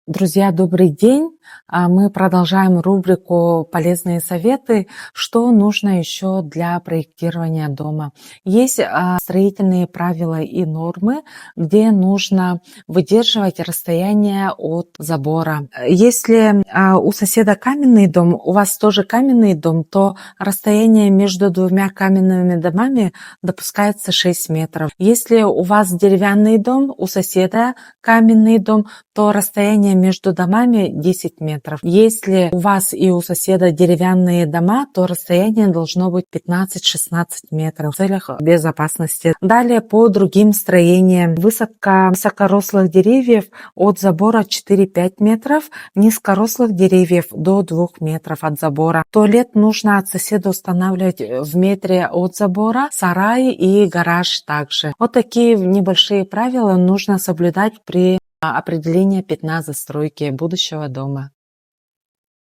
Друзья, добрый день! Мы продолжаем рубрику «Полезные советы». Что нужно еще для проектирования дома? Есть строительные правила и нормы, где нужно выдерживать расстояние от забора. Если у соседа каменный дом, у вас тоже каменный дом, то расстояние между двумя каменными домами допускается 6 метров. Если у вас деревянный дом, у соседа каменный дом, то расстояние между домами 10 метров. Если у вас и у соседа деревянные дома, то расстояние должно быть 15-16 метров в целях безопасности. Далее по другим строениям. Высота высокорослых деревьев от забора 4-5 метров, низкорослых деревьев до 2 метров от забора. Туалет нужно от соседа устанавливать в метре от забора, сарай и гараж также. Вот такие небольшие правила нужно соблюдать при определение пятна застройки будущего дома.